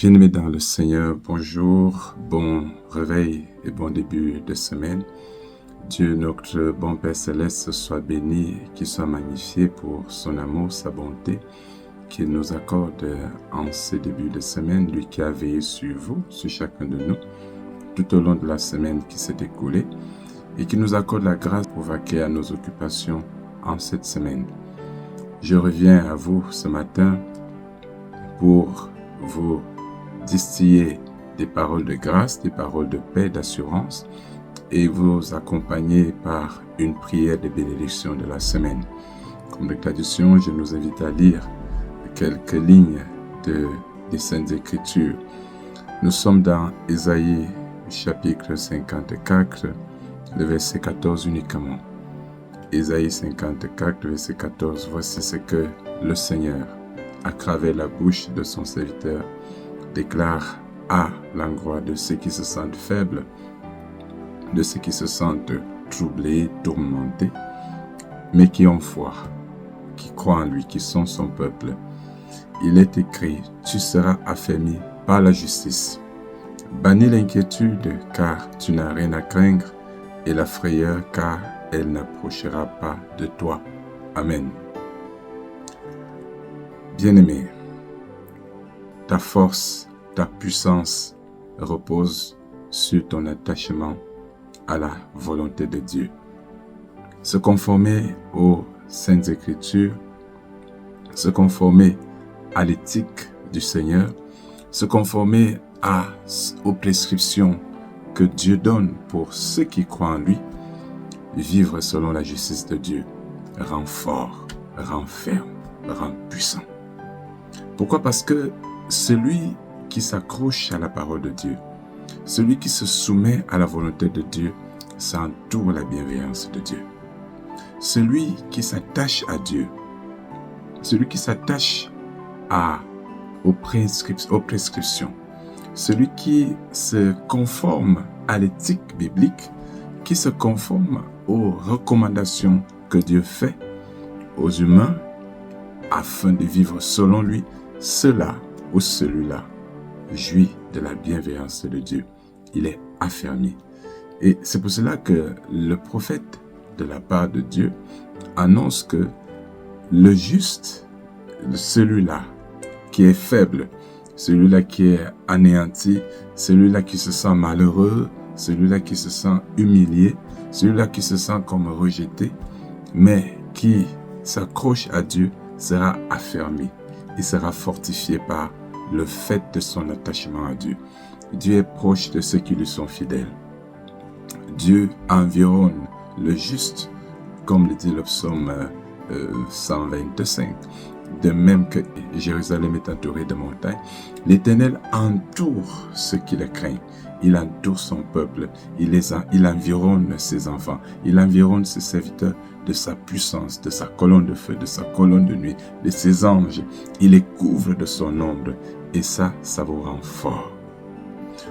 Bien-aimés dans le Seigneur, bonjour, bon réveil et bon début de semaine. Dieu, notre bon Père Céleste, soit béni, qu'il soit magnifié pour son amour, sa bonté, qu'il nous accorde en ce début de semaine, lui qui a veillé sur vous, sur chacun de nous, tout au long de la semaine qui s'est écoulée, et qui nous accorde la grâce pour vaquer à nos occupations en cette semaine. Je reviens à vous ce matin pour vous distiller des paroles de grâce, des paroles de paix, d'assurance et vous accompagner par une prière de bénédiction de la semaine. Comme de tradition, je nous invite à lire quelques lignes des Saintes Écritures. Nous sommes dans Ésaïe chapitre 54, le verset 14 uniquement. Ésaïe 54, verset 14, voici ce que le Seigneur, à travers la bouche de son serviteur, déclare à l'endroit de ceux qui se sentent faibles, de ceux qui se sentent troublés, tourmentés, mais qui ont foi, qui croient en lui, qui sont son peuple. Il est écrit, tu seras affermi par la justice. Bannis l'inquiétude, car tu n'as rien à craindre, et la frayeur, car elle n'approchera pas de toi. Amen. Bien-aimé, ta force, ta puissance repose sur ton attachement à la volonté de Dieu. Se conformer aux Saintes Écritures, se conformer à l'éthique du Seigneur, se conformer aux prescriptions que Dieu donne pour ceux qui croient en lui, vivre selon la justice de Dieu rend fort, rend ferme, rend puissant. Pourquoi? Parce que celui qui s'accroche à la parole de Dieu, celui qui se soumet à la volonté de Dieu, s'entoure la bienveillance de Dieu. Celui qui s'attache à Dieu, celui qui s'attache aux prescriptions, celui qui se conforme à l'éthique biblique, qui se conforme aux recommandations que Dieu fait aux humains afin de vivre selon lui, cela ou celui-là jouit de la bienveillance de Dieu. Il est affermi. Et c'est pour cela que le prophète, de la part de Dieu, annonce que le juste, celui-là qui est faible, celui-là qui est anéanti, celui-là qui se sent malheureux, celui-là qui se sent humilié, celui-là qui se sent comme rejeté, mais qui s'accroche à Dieu, sera affermi. Il sera fortifié par le fait de son attachement à Dieu. Dieu est proche de ceux qui lui sont fidèles. Dieu environne le juste, comme le dit le psaume 125. De même que Jérusalem est entourée de montagnes, l'Éternel entoure ceux qui le craignent. Il entoure son peuple, il environne ses enfants, il environne ses serviteurs de sa puissance, de sa colonne de feu, de sa colonne de nuit, de ses anges. Il les couvre de son ombre et ça vous rend fort.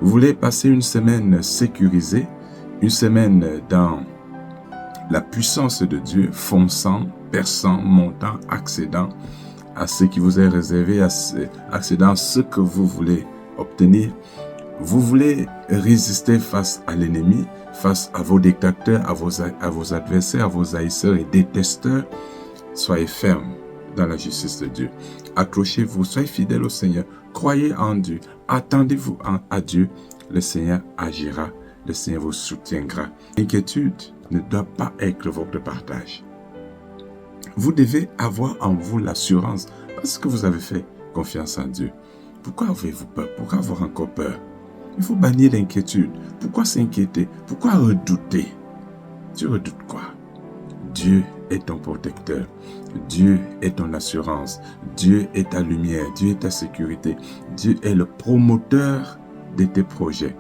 Vous voulez passer une semaine sécurisée, une semaine dans la puissance de Dieu, fonçant, perçant, montant, accédant à ce qui vous est réservé, accédant à ce que vous voulez obtenir. Vous voulez résister face à l'ennemi, face à vos dictateurs, à vos adversaires, à vos haïsseurs et détesteurs. Soyez fermes dans la justice de Dieu. Accrochez-vous, soyez fidèles au Seigneur. Croyez en Dieu. Attendez-vous à Dieu. Le Seigneur agira. Le Seigneur vous soutiendra. L'inquiétude ne doit pas être votre partage. Vous devez avoir en vous l'assurance parce que vous avez fait confiance en Dieu. Pourquoi avez-vous peur? Pourquoi avoir encore peur? Il faut bannir l'inquiétude. Pourquoi s'inquiéter? Pourquoi redouter? Tu redoutes quoi? Dieu est ton protecteur. Dieu est ton assurance. Dieu est ta lumière. Dieu est ta sécurité. Dieu est le promoteur de tes projets.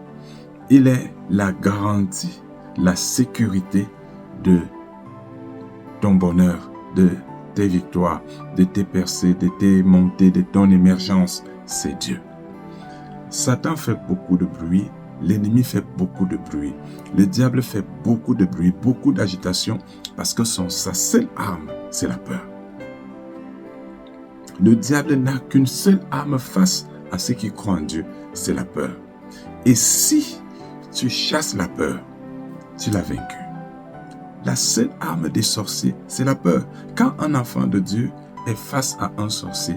Il est la garantie, la sécurité de ton bonheur, de tes victoires, de tes percées, de tes montées, de ton émergence. C'est Dieu. Satan fait beaucoup de bruit, l'ennemi fait beaucoup de bruit, le diable fait beaucoup de bruit, beaucoup d'agitation, parce que sa seule arme, c'est la peur. Le diable n'a qu'une seule arme face à ceux qui croient en Dieu, c'est la peur. Et si tu chasses la peur, tu l'as vaincu. La seule arme des sorciers, c'est la peur. Quand un enfant de Dieu est face à un sorcier,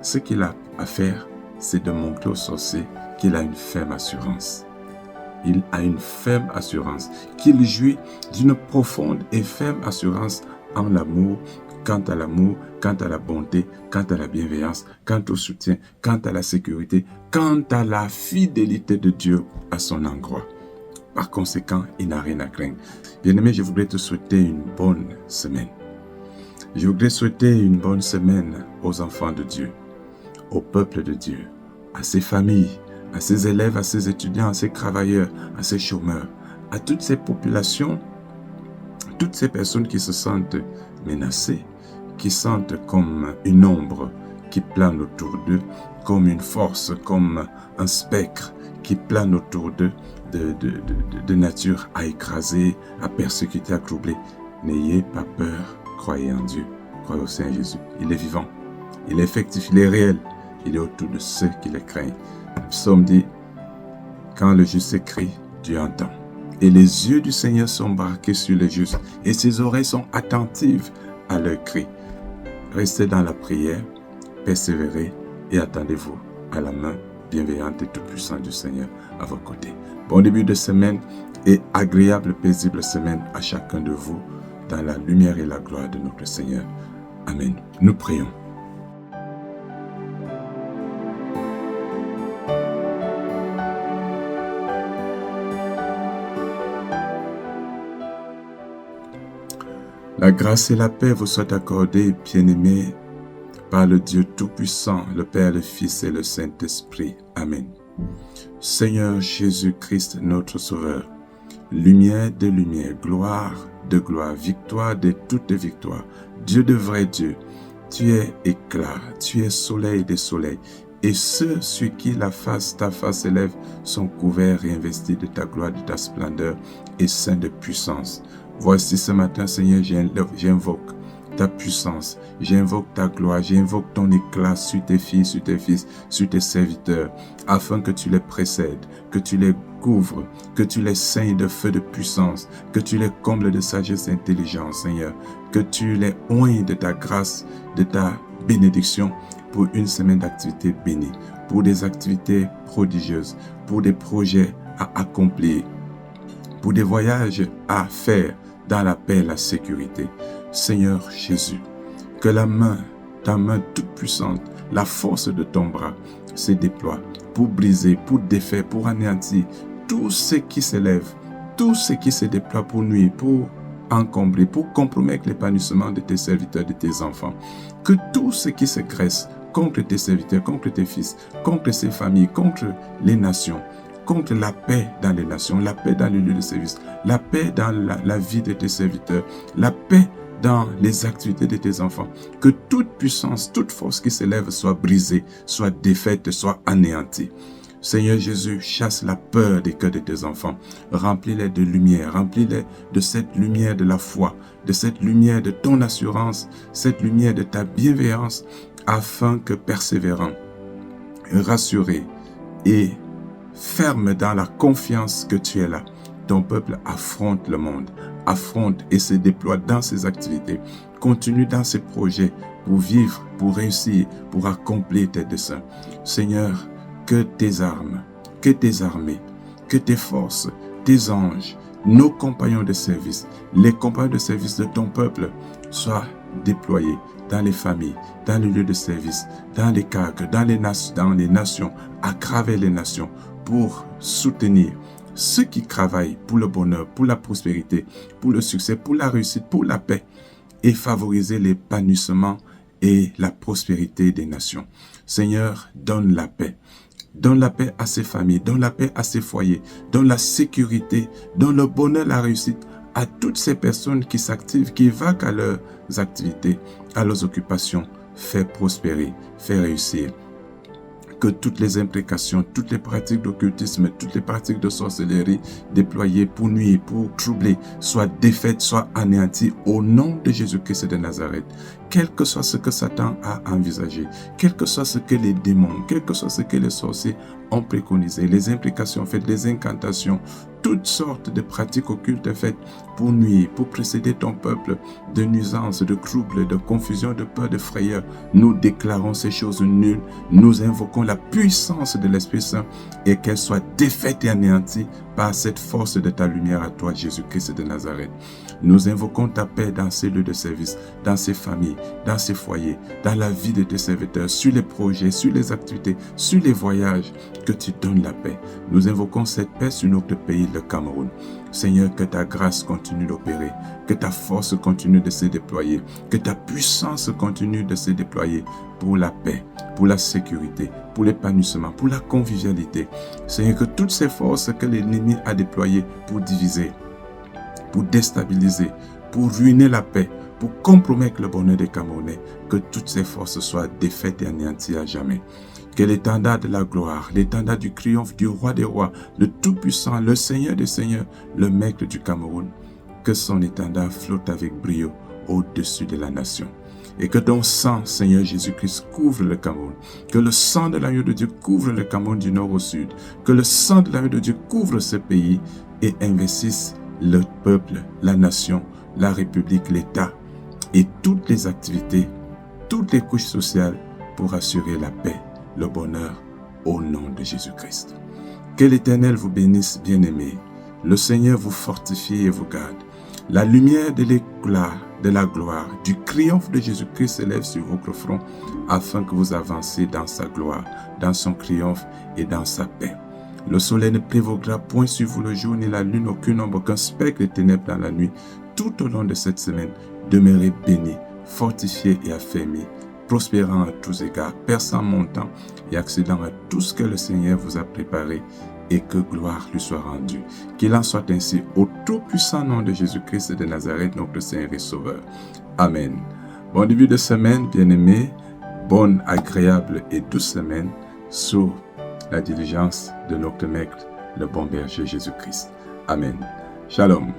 ce qu'il a à faire, c'est de montrer au sorcier qu'il a une ferme assurance. Il a une ferme assurance, qu'il jouit d'une profonde et ferme assurance en l'amour, quant à la bonté, quant à la bienveillance, quant au soutien, quant à la sécurité, quant à la fidélité de Dieu à son endroit. Par conséquent, il n'a rien à craindre. Bien-aimé, je voudrais te souhaiter une bonne semaine. Je voudrais souhaiter une bonne semaine aux enfants de Dieu, au peuple de Dieu, à ses familles, à ses élèves, à ses étudiants, à ses travailleurs, à ses chômeurs, à toutes ces populations, toutes ces personnes qui se sentent menacées, qui sentent comme une ombre qui plane autour d'eux, comme une force, comme un spectre qui plane autour d'eux, de nature à écraser, à persécuter, à troubler. N'ayez pas peur, croyez en Dieu, croyez au Seigneur Jésus. Il est vivant, il est effectif, il est réel, il est autour de ceux qui le craignent. Le psaume dit, quand le juste crie, Dieu entend. Et les yeux du Seigneur sont braqués sur les justes, et ses oreilles sont attentives à leurs cris. Restez dans la prière, persévérez et attendez-vous à la main bienveillante et toute-puissante du Seigneur à vos côtés. Bon début de semaine et agréable, paisible semaine à chacun de vous dans la lumière et la gloire de notre Seigneur. Amen. Nous prions. La grâce et la paix vous soient accordées, bien-aimés, par le Dieu Tout-Puissant, le Père, le Fils et le Saint-Esprit. Amen. Seigneur Jésus-Christ, notre Sauveur, lumière de lumière, gloire de gloire, victoire de toute victoire, Dieu de vrai Dieu, tu es éclat, tu es soleil des soleils, et ceux sur qui ta face s'élève sont couverts et investis de ta gloire, de ta splendeur et saints de puissance. Voici ce matin, Seigneur, j'invoque ta puissance, j'invoque ta gloire, j'invoque ton éclat sur tes filles, sur tes fils, sur tes serviteurs, afin que tu les précèdes, que tu les couvres, que tu les ceignes de feu de puissance, que tu les combles de sagesse et d'intelligence, Seigneur, que tu les oignes de ta grâce, de ta bénédiction pour une semaine d'activité bénie, pour des activités prodigieuses, pour des projets à accomplir, pour des voyages à faire dans la paix et la sécurité. Seigneur Jésus, que ta main toute puissante, la force de ton bras se déploie pour briser, pour défaire, pour anéantir tout ce qui s'élève, tout ce qui se déploie pour nuire, pour encombrer, pour compromettre l'épanouissement de tes serviteurs, de tes enfants. Que tout ce qui se graisse contre tes serviteurs, contre tes fils, contre ces familles, contre les nations, contre la paix dans les nations, la paix dans les lieux de service, la paix dans la vie de tes serviteurs, la paix dans les activités de tes enfants. Que toute puissance, toute force qui s'élève soit brisée, soit défaite, soit anéantie. Seigneur Jésus, chasse la peur des cœurs de tes enfants. Remplis-les de lumière, remplis-les de cette lumière de la foi, de cette lumière de ton assurance, cette lumière de ta bienveillance, afin que persévérant, rassuré et ferme dans la confiance que tu es là, ton peuple affronte le monde, affronte et se déploie dans ses activités, continue dans ses projets pour vivre, pour réussir, pour accomplir tes desseins. Seigneur, que tes armes, que tes armées, que tes forces, tes anges, nos compagnons de service, les compagnons de service de ton peuple soient déployés dans les familles, dans les lieux de service, dans les cadres, dans les nations, à travers les nations, pour soutenir ceux qui travaillent pour le bonheur, pour la prospérité, pour le succès, pour la réussite, pour la paix, et favoriser l'épanouissement et la prospérité des nations. Seigneur, donne la paix. Donne la paix à ces familles, donne la paix à ces foyers, donne la sécurité, donne le bonheur, la réussite à toutes ces personnes qui s'activent, qui vaquent à leurs activités, à leurs occupations. Fais prospérer, fais réussir que toutes les imprécations, toutes les pratiques d'occultisme, toutes les pratiques de sorcellerie déployées pour nuire, pour troubler, soient défaites, soient anéanties au nom de Jésus-Christ de Nazareth. Quel que soit ce que Satan a envisagé, quel que soit ce que les démons, quel que soit ce que les sorciers ont préconisé, les implications faites, les incantations, toutes sortes de pratiques occultes faites pour nuire, pour précéder ton peuple de nuisances, de troubles, de confusion, de peur, de frayeur. Nous déclarons ces choses nulles. Nous invoquons la puissance de l'Esprit Saint et qu'elles soient défaites et anéanties par cette force de ta lumière à toi, Jésus-Christ de Nazareth. Nous invoquons ta paix dans ces lieux de service, dans ces familles, dans ces foyers, dans la vie de tes serviteurs, sur les projets, sur les activités, sur les voyages, que tu donnes la paix. Nous invoquons cette paix sur notre pays, le Cameroun. Seigneur, que ta grâce continue d'opérer, que ta force continue de se déployer, que ta puissance continue de se déployer pour la paix, pour la sécurité, pour l'épanouissement, pour la convivialité. Seigneur, que toutes ces forces que l'ennemi a déployées pour diviser, pour déstabiliser, pour ruiner la paix, pour compromettre le bonheur des Camerounais, que toutes ces forces soient défaites et anéanties à jamais. Que l'étendard de la gloire, l'étendard du triomphe du roi des rois, le Tout-Puissant, le Seigneur des Seigneurs, le Maître du Cameroun, que son étendard flotte avec brio au-dessus de la nation. Et que ton sang, Seigneur Jésus-Christ, couvre le Cameroun. Que le sang de l'agneau de Dieu couvre le Cameroun du nord au sud. Que le sang de l'agneau de Dieu couvre ce pays et investisse le peuple, la nation, la République, l'État et toutes les activités, toutes les couches sociales pour assurer la paix, le bonheur au nom de Jésus-Christ. Que l'Éternel vous bénisse, bien-aimés. Le Seigneur vous fortifie et vous garde. La lumière de l'éclat, de la gloire, du triomphe de Jésus-Christ s'élève sur votre front afin que vous avanciez dans sa gloire, dans son triomphe et dans sa paix. Le soleil ne prévaudra point sur vous le jour, ni la lune aucune ombre, qu'un spectre de ténèbres dans la nuit. Tout au long de cette semaine, demeurez bénis, fortifiés et affermis, prospérant à tous égards, perçant, montant et accédant à tout ce que le Seigneur vous a préparé, et que gloire lui soit rendue. Qu'il en soit ainsi au tout-puissant nom de Jésus-Christ de Nazareth, notre Seigneur et Sauveur. Amen. Bon début de semaine, bien-aimés. Bonne, agréable et douce semaine sous la diligence de notre Maître, le bon berger Jésus-Christ. Amen. Shalom.